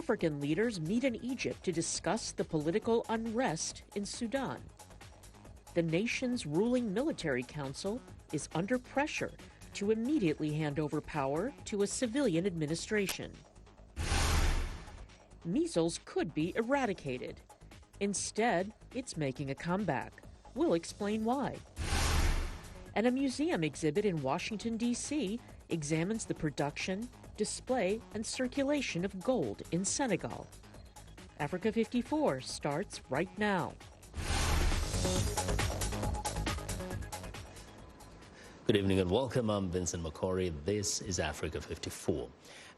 African leaders meet in Egypt to discuss the political unrest in Sudan. The nation's ruling military council is under pressure to immediately hand over power to a civilian administration. Measles could be eradicated. Instead, it's making a comeback. We'll explain why. And a museum exhibit in Washington, D.C. examines the production, display, and circulation of gold in Senegal. Africa 54 starts right now. Good evening and welcome. I'm Vincent McCory. This is Africa 54.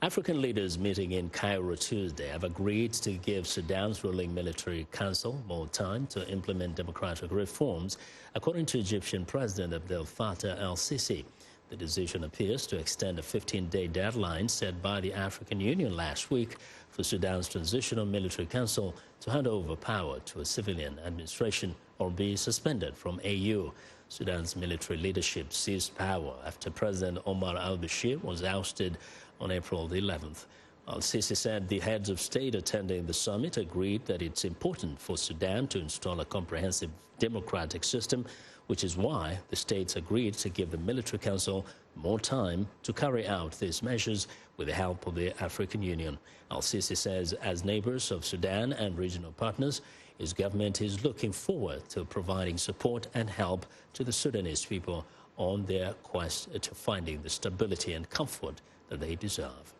African leaders meeting in Cairo Tuesday have agreed to give Sudan's ruling military council more time to implement democratic reforms, according to Egyptian President Abdel Fattah el-Sisi. The decision appears to extend a 15-day deadline set by the African Union last week for Sudan's transitional military council to hand over power to a civilian administration or be suspended from AU. Sudan's military leadership seized power after President Omar al-Bashir was ousted on April the 11th. Al-Sisi said the heads of state attending the summit agreed that it's important for Sudan to install a comprehensive democratic system, which is why the states agreed to give the military council more time to carry out these measures with the help of the African Union. Al-Sisi says as neighbors of Sudan and regional partners, his government is looking forward to providing support and help to the Sudanese people on their quest to finding the stability and comfort that they deserve.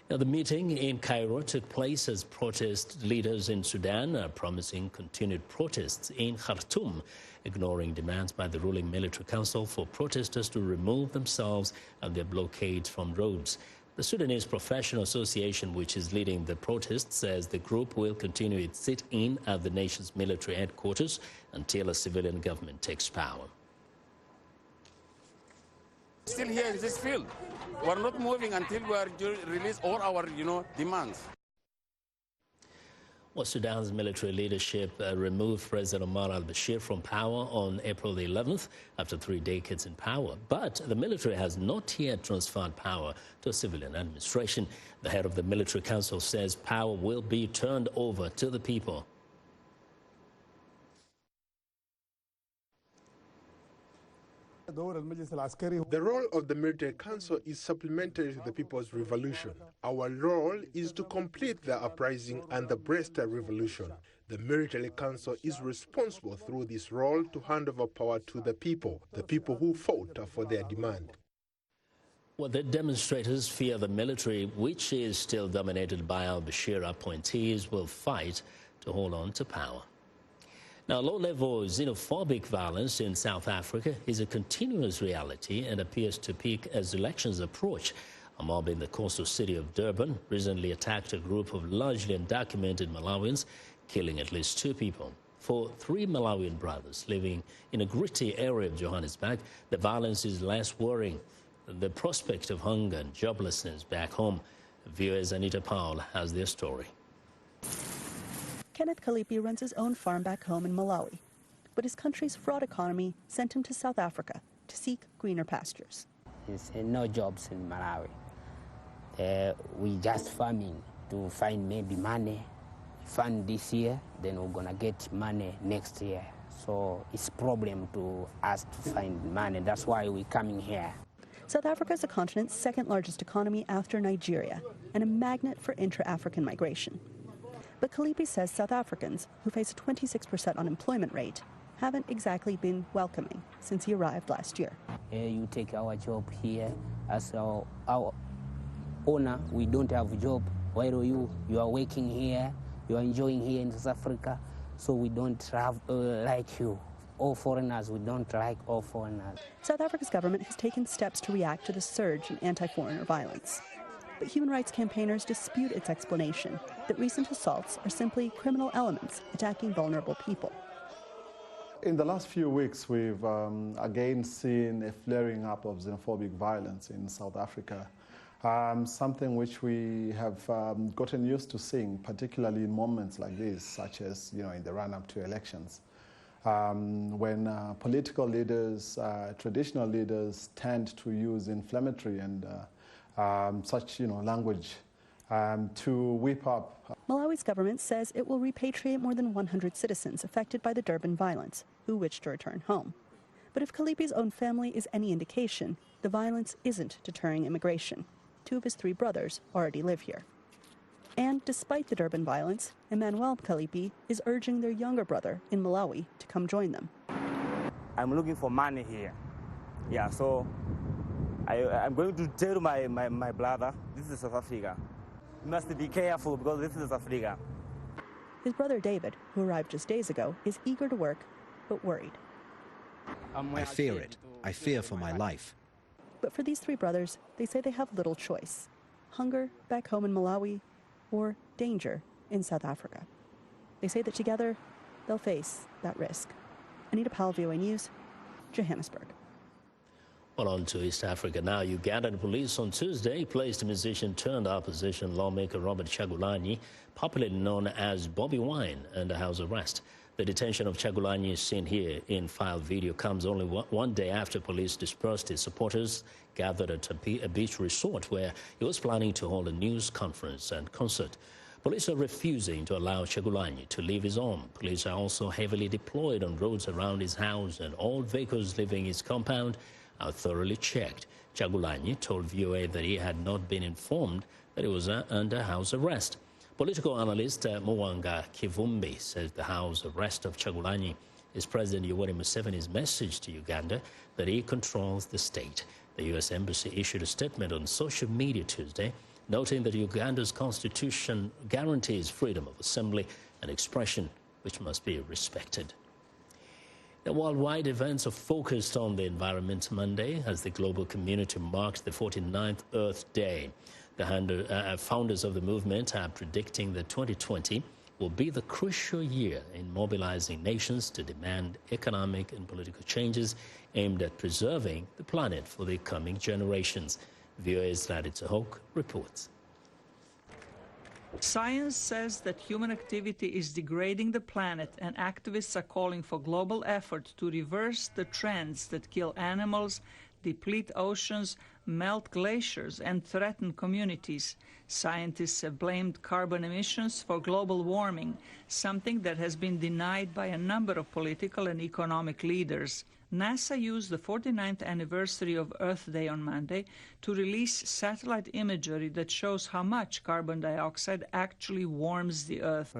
Now, the meeting in Cairo took place as protest leaders in Sudan are promising continued protests in Khartoum, ignoring demands by the ruling military council for protesters to remove themselves and their blockades from roads. The Sudanese Professional Association, which is leading the protests, says the group will continue its sit-in at the nation's military headquarters until a civilian government takes power. Still here in this field. We're not moving until we are release all our, demands. Well, Sudan's military leadership removed President Omar al-Bashir from power on April the 11th after 3 decades in power. But the military has not yet transferred power to a civilian administration. The head of the military council says power will be turned over to the people. The role of the military council is supplementary to the people's revolution. Our role is to complete the uprising and the Bresta revolution. The military council is responsible through this role to hand over power to the people who fought for their demand. Well, the demonstrators fear the military, which is still dominated by al-Bashir appointees, will fight to hold on to power. Now, low-level xenophobic violence in South Africa is a continuous reality and appears to peak as elections approach. A mob in the coastal city of Durban recently attacked a group of largely undocumented Malawians, killing at least 2 people. For 3 Malawian brothers living in a gritty area of Johannesburg, the violence is less worrying than the prospect of hunger and joblessness back home. Viewers Anita Powell has their story. Kenneth Kalipi runs his own farm back home in Malawi, but his country's fraud economy sent him to South Africa to seek greener pastures. There's no jobs in Malawi. We just farming to find maybe money. Fund this year, then we're gonna get money next year. So it's a problem to us to find money. That's why we're coming here. South Africa is the continent's second largest economy after Nigeria and a magnet for intra-African migration. But Kalipi says South Africans, who face a 26% unemployment rate, haven't exactly been welcoming since he arrived last year. You take our job here as our owner. We don't have a job. Why are you are working here, you are enjoying here in South Africa, so we don't have like you. All foreigners, we don't like all foreigners. South Africa's government has taken steps to react to the surge in anti-foreigner violence. But human rights campaigners dispute its explanation that recent assaults are simply criminal elements attacking vulnerable people. In the last few weeks, we've again seen a flaring up of xenophobic violence in South Africa, something which we have gotten used to seeing, particularly in moments like this, such as in the run-up to elections, when political leaders, traditional leaders, tend to use inflammatory and such language to whip up. Malawi's government says it will repatriate more than 100 citizens affected by the Durban violence who wish to return home. But if Kalipi's own family is any indication, the violence isn't deterring immigration. 2 of his 3 brothers already live here. And despite the Durban violence, Emmanuel Kalipi is urging their younger brother in Malawi to come join them. I'm looking for money here. Yeah, so I'm going to tell my brother, this is South Africa. You must be careful because this is Africa. His brother David, who arrived just days ago, is eager to work, but worried. I fear it. I fear for my life. But for these 3 brothers, they say they have little choice. Hunger back home in Malawi, or danger in South Africa. They say that together, they'll face that risk. Anita Powell, VOA News, Johannesburg. Well, on to East Africa now. Ugandan police on Tuesday placed musician turned opposition lawmaker Robert Kyagulanyi, popularly known as Bobi Wine, under house arrest. The detention of Kyagulanyi, seen here in file video, comes only one day after police dispersed his supporters gathered at a beach resort where he was planning to hold a news conference and concert. Police are refusing to allow Kyagulanyi to leave his home. Police are also heavily deployed on roads around his house, and all vehicles leaving his compound are thoroughly checked. Kyagulanyi told VOA that he had not been informed that he was under house arrest. Political analyst Mwanga Kivumbi says the house arrest of Kyagulanyi is President Yoweri Museveni's message to Uganda that he controls the state. The U.S. Embassy issued a statement on social media Tuesday, noting that Uganda's constitution guarantees freedom of assembly and expression, which must be respected. Now, worldwide events are focused on the environment Monday as the global community marks the 49th Earth Day. The founders of the movement are predicting that 2020 will be the crucial year in mobilizing nations to demand economic and political changes aimed at preserving the planet for the coming generations. VOA's Ladi Tahok reports. Science says that human activity is degrading the planet, and activists are calling for global effort to reverse the trends that kill animals, deplete oceans, melt glaciers, and threaten communities. Scientists have blamed carbon emissions for global warming, something that has been denied by a number of political and economic leaders. NASA used the 49th anniversary of Earth Day on Monday to release satellite imagery that shows how much carbon dioxide actually warms the Earth.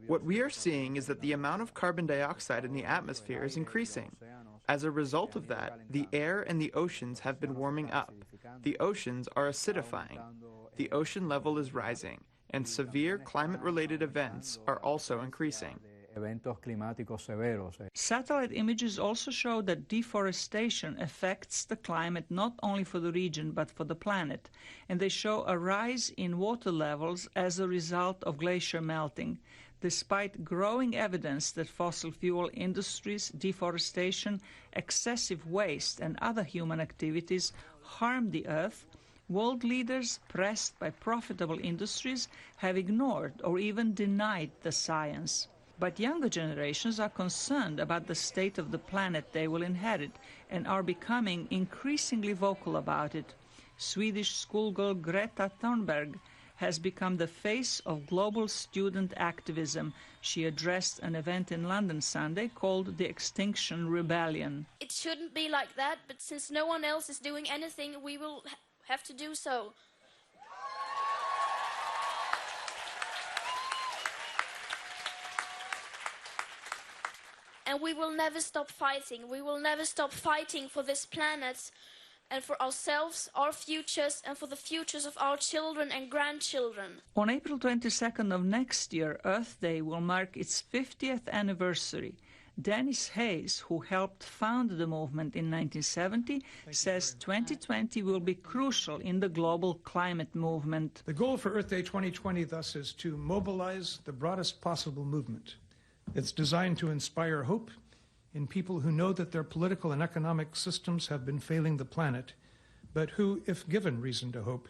What we are seeing is that the amount of carbon dioxide in the atmosphere is increasing. As a result of that, the air and the oceans have been warming up. The oceans are acidifying. The ocean level is rising, and severe climate-related events are also increasing. Satellite images also show that deforestation affects the climate not only for the region but for the planet, and they show a rise in water levels as a result of glacier melting. Despite growing evidence that fossil fuel industries, deforestation, excessive waste, and other human activities harm the Earth, world leaders, pressed by profitable industries, have ignored or even denied the science. But younger generations are concerned about the state of the planet they will inherit and are becoming increasingly vocal about it. Swedish schoolgirl Greta Thunberg has become the face of global student activism. She addressed an event in London Sunday called the Extinction Rebellion. It shouldn't be like that, but since no one else is doing anything, we will have to do so. And we will never stop fighting. We will never stop fighting for this planet and for ourselves, our futures, and for the futures of our children and grandchildren. On April 22nd of next year, Earth Day will mark its 50th anniversary. Dennis Hayes, who helped found the movement in 1970, says 2020 will be crucial in the global climate movement. The goal for Earth Day 2020, thus, is to mobilize the broadest possible movement. It's designed to inspire hope in people who know that their political and economic systems have been failing the planet, but who, if given reason to hope,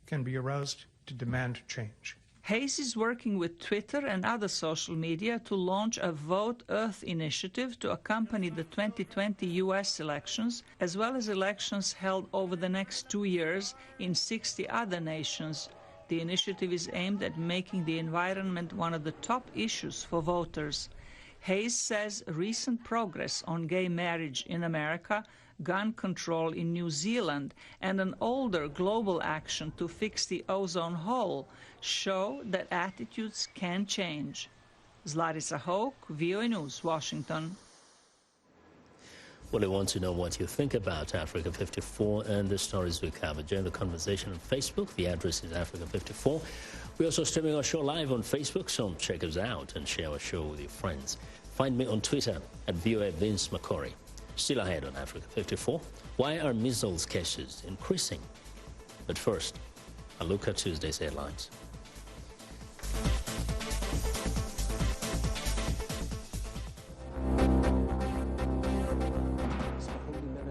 can be aroused to demand change. Hayes is working with Twitter and other social media to launch a Vote Earth initiative to accompany the 2020 U.S. elections, as well as elections held over the next 2 years in 60 other nations. The initiative is aimed at making the environment one of the top issues for voters. Hayes says recent progress on gay marriage in America, gun control in New Zealand, and an older global action to fix the ozone hole show that attitudes can change. Zlatica Hoke, VOA News, Washington. Well, I want to know what you think about Africa 54 and the stories we cover. Join the conversation on Facebook. The address is Africa 54. We're also streaming our show live on Facebook, so check us out and share our show with your friends. Find me on Twitter at VOA Vince McCory. Still ahead on Africa 54, why are measles cases increasing? But first, a look at Tuesday's headlines.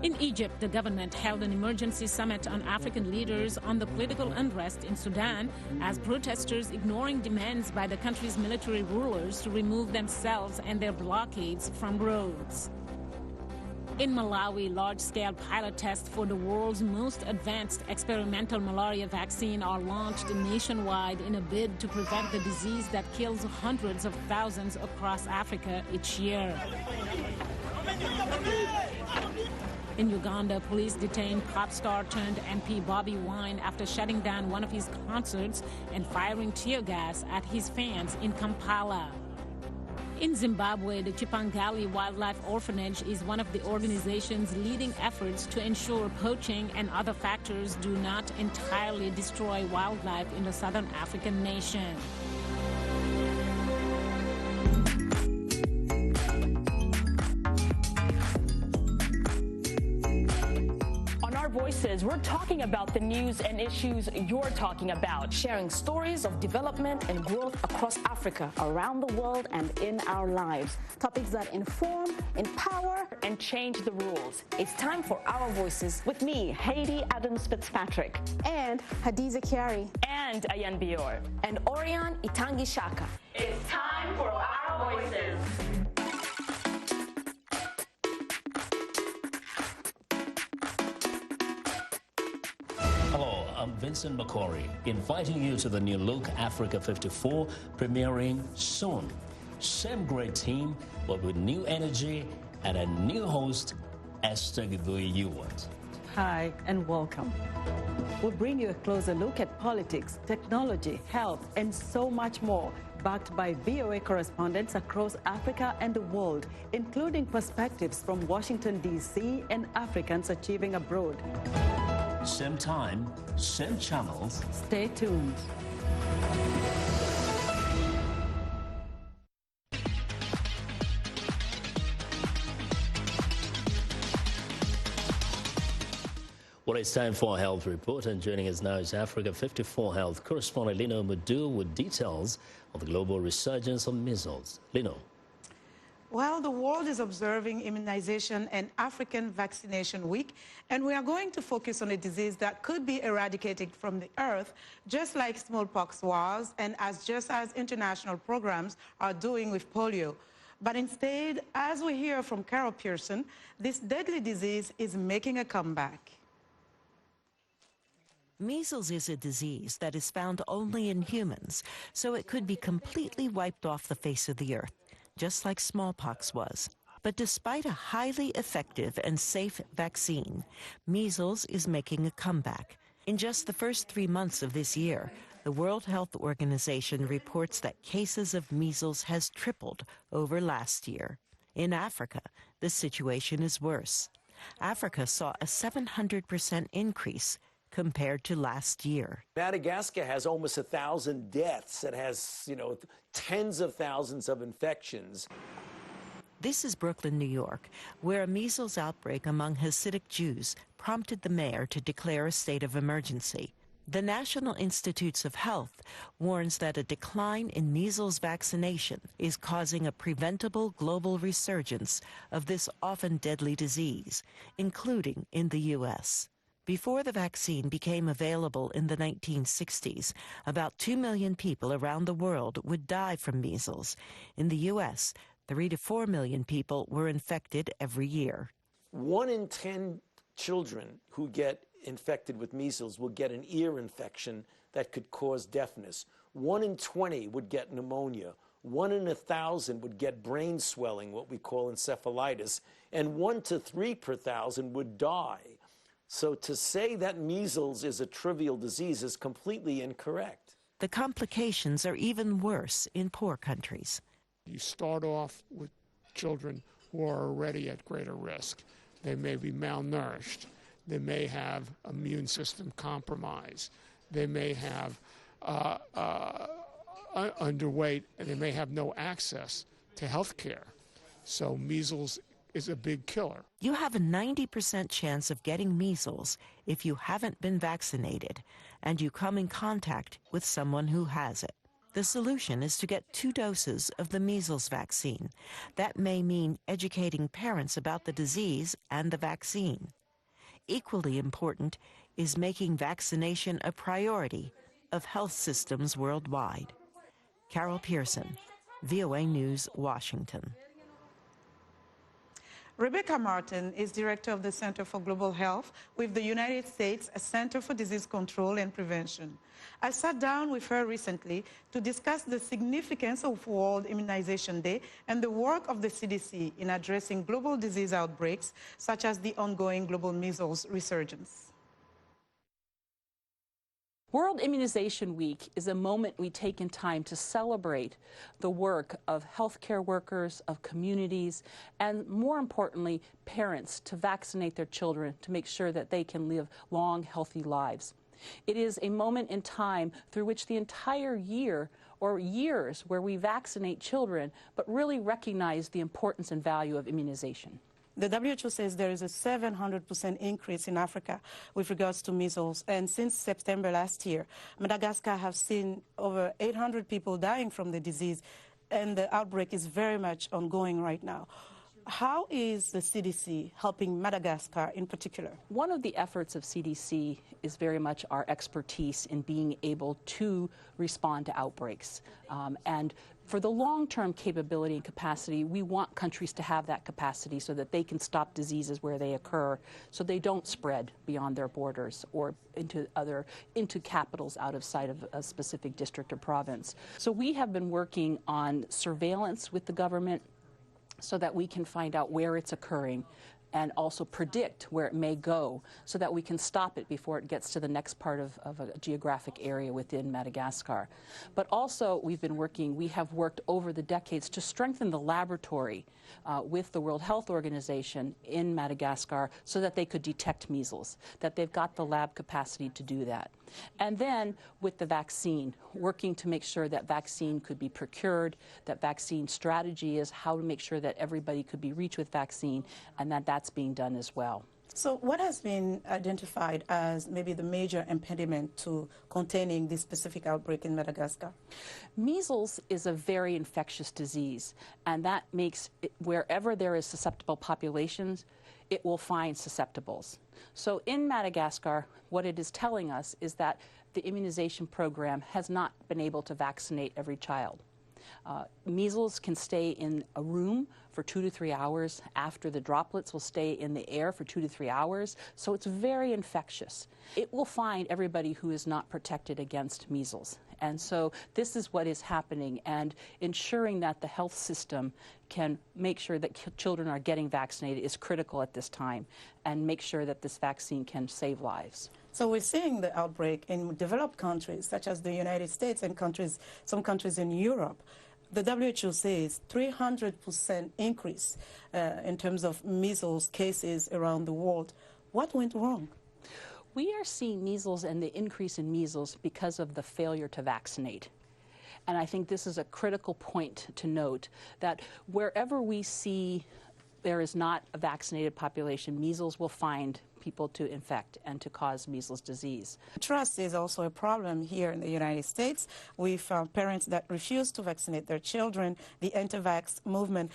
In Egypt, the government held an emergency summit on African leaders on the political unrest in Sudan as protesters ignoring demands by the country's military rulers to remove themselves and their blockades from roads. In Malawi, large-scale pilot tests for the world's most advanced experimental malaria vaccine are launched nationwide in a bid to prevent the disease that kills hundreds of thousands across Africa each year. In Uganda, police detained pop star turned MP Bobby Wine after shutting down one of his concerts and firing tear gas at his fans in Kampala. In Zimbabwe, the Chipangali Wildlife Orphanage is one of the organization's leading efforts to ensure poaching and other factors do not entirely destroy wildlife in the southern African nation. Voices, we're talking about the news and issues you're talking about, sharing stories of development and growth across Africa, around the world, and in our lives. Topics that inform, empower, and change the rules. It's time for Our Voices with me, Haiti Adams Fitzpatrick, and Hadiza Kiari, and Ayan Bior, and Orion Itangi Shaka. It's time for Our Voices. Hello, I'm Vincent McCory, inviting you to the new look Africa 54, premiering soon. Same great team, but with new energy and a new host, Esther Gidui-Ewart. Hi, and welcome. We'll bring you a closer look at politics, technology, health, and so much more, backed by VOA correspondents across Africa and the world, including perspectives from Washington, D.C. and Africans achieving abroad. Same time, same channels. Stay tuned. Well, it's time for a health report, and joining us now is Africa 54 health correspondent Lino Mudu with details of the global resurgence of measles. Lino. Well, the world is observing Immunization and African Vaccination Week, and we are going to focus on a disease that could be eradicated from the earth, just like smallpox was, and just as international programs are doing with polio. But instead, as we hear from Carol Pearson, this deadly disease is making a comeback. Measles is a disease that is found only in humans, so it could be completely wiped off the face of the earth, just like smallpox was. But despite a highly effective and safe vaccine, measles is making a comeback. In just the first 3 months of this year, the World Health Organization reports that cases of measles has tripled over last year. In Africa, the situation is worse. Africa saw a 700% increase compared to last year. Madagascar has almost 1,000 deaths. It has, tens of thousands of infections. This is Brooklyn, New York, where a measles outbreak among Hasidic Jews prompted the mayor to declare a state of emergency. The National Institutes of Health warns that a decline in measles vaccination is causing a preventable global resurgence of this often deadly disease, including in the U.S. Before the vaccine became available in the 1960s, about 2 million people around the world would die from measles. In the U.S., 3 to 4 million people were infected every year. 1 in 10 children who get infected with measles will get an ear infection that could cause deafness. 1 in 20 would get pneumonia. 1 in 1,000 would get brain swelling, what we call encephalitis, and 1 to 3 per thousand would die. So to say that measles is a trivial disease is completely incorrect. The complications are even worse in poor countries. You start off with children who are already at greater risk. They may be malnourished. They may have immune system compromise. They may have underweight, and they may have no access to health care. So measles is a big killer. You have a 90% chance of getting measles if you haven't been vaccinated and you come in contact with someone who has it. The solution is to get 2 doses of the measles vaccine. That may mean educating parents about the disease and the vaccine. Equally important is making vaccination a priority of health systems worldwide. Carol Pearson, VOA News, Washington. Rebecca Martin is director of the Center for Global Health with the United States Center for Disease Control and Prevention. I sat down with her recently to discuss the significance of World Immunization Day and the work of the CDC in addressing global disease outbreaks, such as the ongoing global measles resurgence. World Immunization Week is a moment we take in time to celebrate the work of healthcare workers, of communities, and more importantly, parents to vaccinate their children to make sure that they can live long, healthy lives. It is a moment in time through which the entire year or years where we vaccinate children, but really recognize the importance and value of immunization. The WHO says there is a 700% increase in Africa with regards to measles. And since September last year, Madagascar has seen over 800 people dying from the disease, and the outbreak is very much ongoing right now. How is the CDC helping Madagascar in particular? One of the efforts of CDC is very much our expertise in being able to respond to outbreaks. And for the long-term capability and capacity, we want countries to have that capacity so that they can stop diseases where they occur, so they don't spread beyond their borders or into capitals out of sight of a specific district or province. So we have been working on surveillance with the government so that we can find out where it's occurring and also predict where it may go so that we can stop it before it gets to the next part of a geographic area within Madagascar. But also we have worked over the decades to strengthen the laboratory with the World Health Organization in Madagascar so that they could detect measles, that they've got the lab capacity to do that. And then with the vaccine, working to make sure that vaccine could be procured, that vaccine strategy is how to make sure that everybody could be reached with vaccine, and that that's being done as well. So what has been identified as maybe the major impediment to containing this specific outbreak in Madagascar? Measles is a very infectious disease, and that makes it, wherever there is susceptible populations, it will find susceptibles. So in Madagascar, what it is telling us is that the immunization program has not been able to vaccinate every child. Measles can stay in a room for 2 to 3 hours. After the droplets will stay in the air for 2 to 3 hours. So it's very infectious. It will find everybody who is not protected against measles. And so this is what is happening, and ensuring that the health system can make sure that children are getting vaccinated is critical at this time, and make sure that this vaccine can save lives. So we're seeing the outbreak in developed countries such as the United States and some countries in Europe. The WHO says 300% increase in terms of measles cases around the world. What went wrong? We are seeing measles and the increase in measles because of the failure to vaccinate. And I think this is a critical point to note, that wherever we see there is not a vaccinated population, measles will find people to infect and to cause measles disease. Trust is also a problem here in the United States with parents that refuse to vaccinate their children, the anti-vax movement.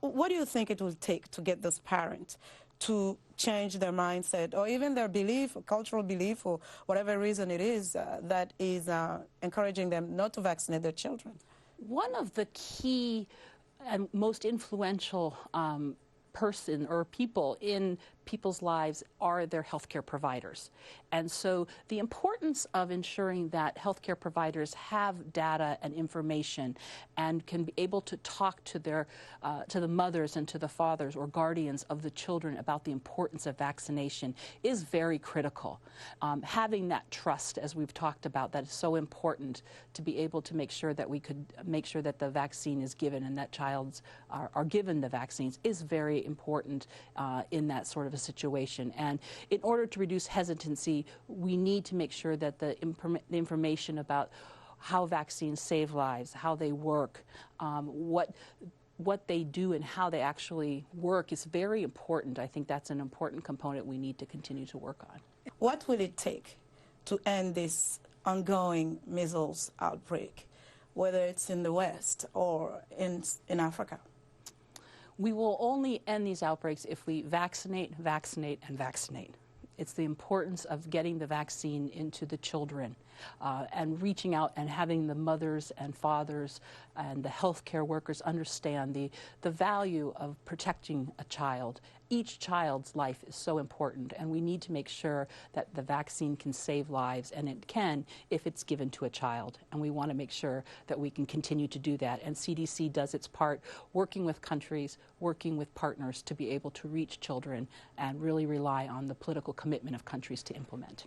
What do you think it will take to get those parents to change their mindset or even their belief, cultural belief, or whatever reason it is that is encouraging them not to vaccinate their children? One of the key and most influential person or people in people's lives are their healthcare providers. And so the importance of ensuring that healthcare providers have data and information and can be able to talk to their to the mothers and to the fathers or guardians of the children about the importance of vaccination is very critical. Having that trust, as we've talked about, that is so important to be able to make sure that we could make sure that the vaccine is given and that childs are given the vaccines is very important in that sort of a situation. And in order to reduce hesitancy, we need to make sure that the information about how vaccines save lives, how they work, what they do and how they actually work is very important. I think that's an important component we need to continue to work on. What will it take to end this ongoing measles outbreak, whether it's in the West or in Africa? We will only end these outbreaks if we vaccinate, vaccinate, and vaccinate. It's the importance of getting the vaccine into the children and reaching out and having the mothers and fathers and the healthcare workers understand the value of protecting a child. Each child's life is so important, and we need to make sure that the vaccine can save lives, and it can if it's given to a child. And we want to make sure that we can continue to do that. And CDC does its part, working with countries, working with partners to be able to reach children and really rely on the political commitment of countries to implement.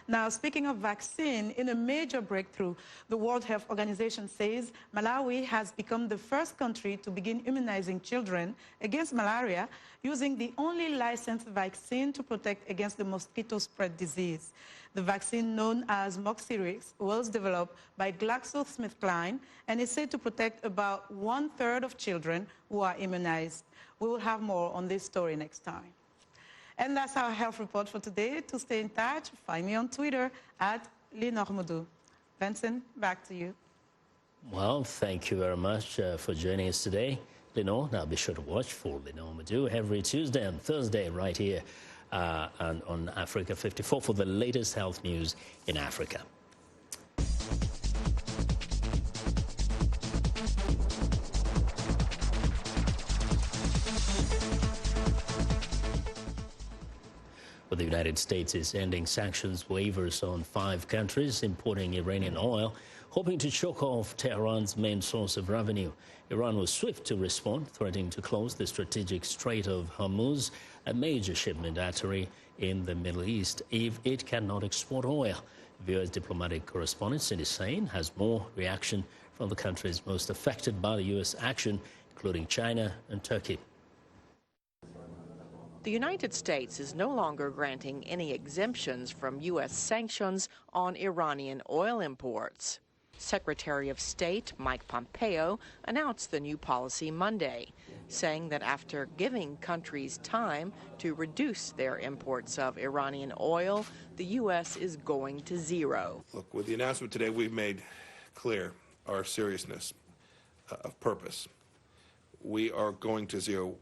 Now, speaking of vaccine, in a major breakthrough, the World Health Organization says Malawi has become the first country to begin immunizing children against malaria using the only licensed vaccine to protect against the mosquito spread disease. The vaccine, known as Moxirix, was developed by GlaxoSmithKline and is said to protect about 1/3 of children who are immunized. We will have more on this story next time. And that's our health report for today. To stay in touch, find me on Twitter @Lenormodou. Vincent, back to you. Well, thank you very much for joining us today, Lenore. Now be sure to watch for Lenore Madu every Tuesday and Thursday right here on Africa 54 for the latest health news in Africa. Well, the United States is ending sanctions waivers on 5 countries importing Iranian oil, hoping to choke off Tehran's main source of revenue. Iran was swift to respond, threatening to close the strategic Strait of Hormuz, a major shipment artery in the Middle East, if it cannot export oil. VOA's diplomatic correspondent Cindy Sain has more reaction from the countries most affected by the U.S. action, including China and Turkey. The United States is no longer granting any exemptions from U.S. sanctions on Iranian oil imports. Secretary of State Mike Pompeo announced the new policy Monday, saying that after giving countries time to reduce their imports of Iranian oil, the U.S. is going to zero. Look, with the announcement today, we've made clear our seriousness of purpose. We are going to zero.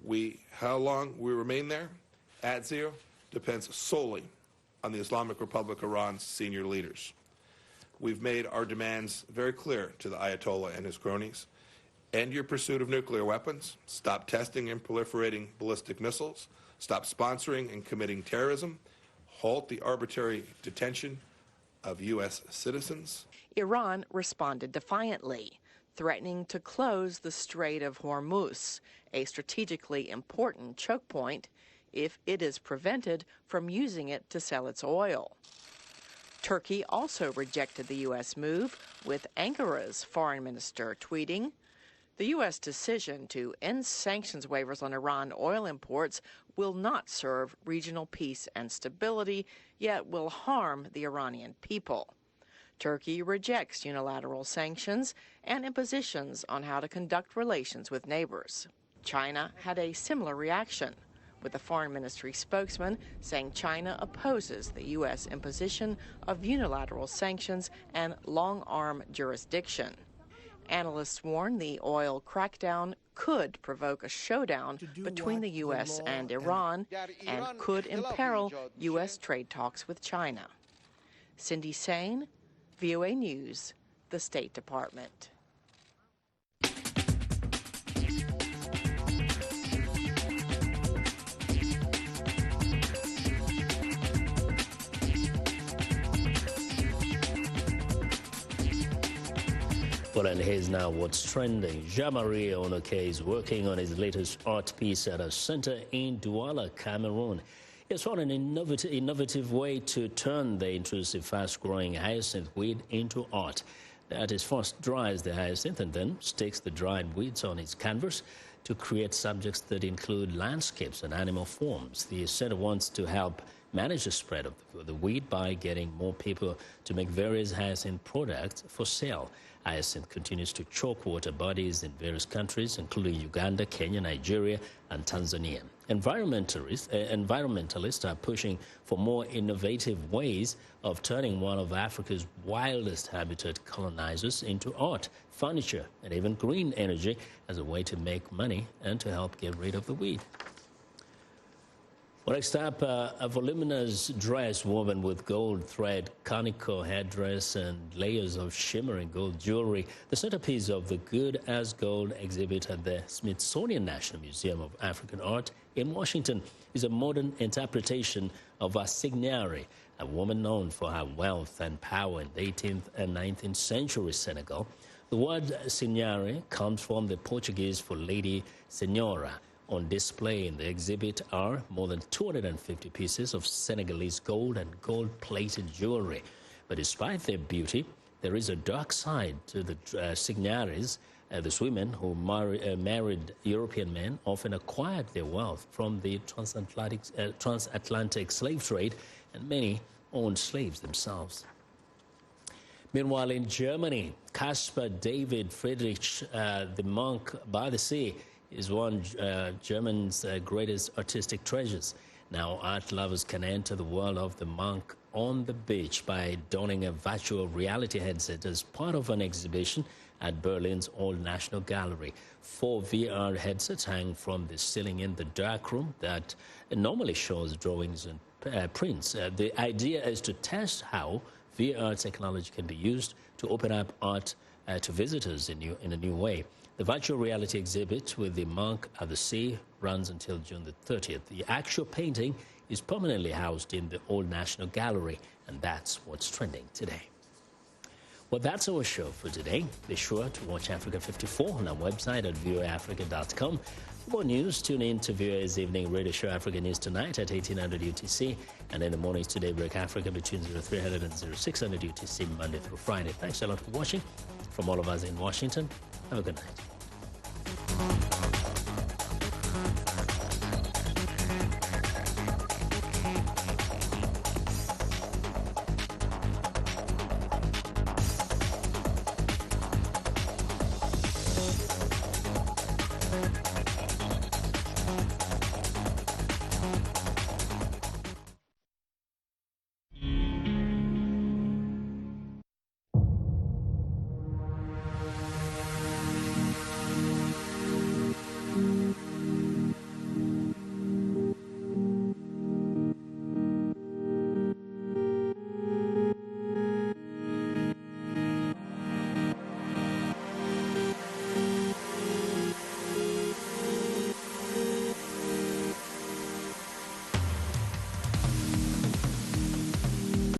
How long we remain there at zero depends solely on the Islamic Republic of Iran's senior leaders. We've made our demands very clear to the Ayatollah and his cronies. End your pursuit of nuclear weapons. Stop testing and proliferating ballistic missiles. Stop sponsoring and committing terrorism. Halt the arbitrary detention of U.S. citizens. Iran responded defiantly, threatening to close the Strait of Hormuz, a strategically important choke point, if it is prevented from using it to sell its oil. Turkey also rejected the U.S. move, with Ankara's foreign minister tweeting, "The U.S. decision to end sanctions waivers on Iran oil imports will not serve regional peace and stability, yet will harm the Iranian people." Turkey rejects unilateral sanctions and impositions on how to conduct relations with neighbors. China had a similar reaction, with the foreign ministry spokesman saying China opposes the U.S. imposition of unilateral sanctions and long-arm jurisdiction. Analysts warn the oil crackdown could provoke a showdown between the U.S. and Iran and could imperil U.S. trade talks with China. Cindy Sain, VOA News, the State Department. Well, and here's now what's trending. Jean-Marie Onoke is working on his latest art piece at a center in Douala, Cameroon. It's found an innovative way to turn the intrusive, fast-growing hyacinth weed into art. The artist first dries the hyacinth and then sticks the dried weeds on his canvas to create subjects that include landscapes and animal forms. The center wants to help manage the spread of the weed by getting more people to make various hyacinth products for sale. Hyacinth continues to choke water bodies in various countries, including Uganda, Kenya, Nigeria, and Tanzania. Environmentalists are pushing for more innovative ways of turning one of Africa's wildest habitat colonizers into art, furniture, and even green energy as a way to make money and to help get rid of the weed. Well, next up, a voluminous dress woven with gold thread, conical headdress, and layers of shimmering gold jewelry. The centerpiece of the Good as Gold exhibit at the Smithsonian National Museum of African Art in Washington is a modern interpretation of a signare, a woman known for her wealth and power in the 18th and 19th century Senegal. The word signare comes from the Portuguese for lady senhora. On display in the exhibit are more than 250 pieces of Senegalese gold and gold-plated jewelry. But despite their beauty, there is a dark side to the signares. These women who married European men often acquired their wealth from the transatlantic slave trade, and many owned slaves themselves. Meanwhile, in Germany, Caspar David Friedrich, the monk by the sea, is one German's greatest artistic treasures. Now, art lovers can enter the world of the monk on the beach by donning a virtual reality headset as part of an exhibition at Berlin's Old National Gallery. 4 VR headsets hang from the ceiling in the darkroom that normally shows drawings and prints. The idea is to test how VR technology can be used to open up art to visitors in a new way. The virtual reality exhibit with the monk at the sea runs until June the 30th. The actual painting is permanently housed in the Old National Gallery, and that's what's trending today. Well, that's our show for today. Be sure to watch Africa 54 on our website at voaafrica.com. For more news, tune in to VOA's evening radio show Africa News Tonight at 1800 UTC, and in the mornings today, Break Africa between 0300 and 0600 UTC, Monday through Friday. Thanks a lot for watching. From all of us in Washington, have a good night.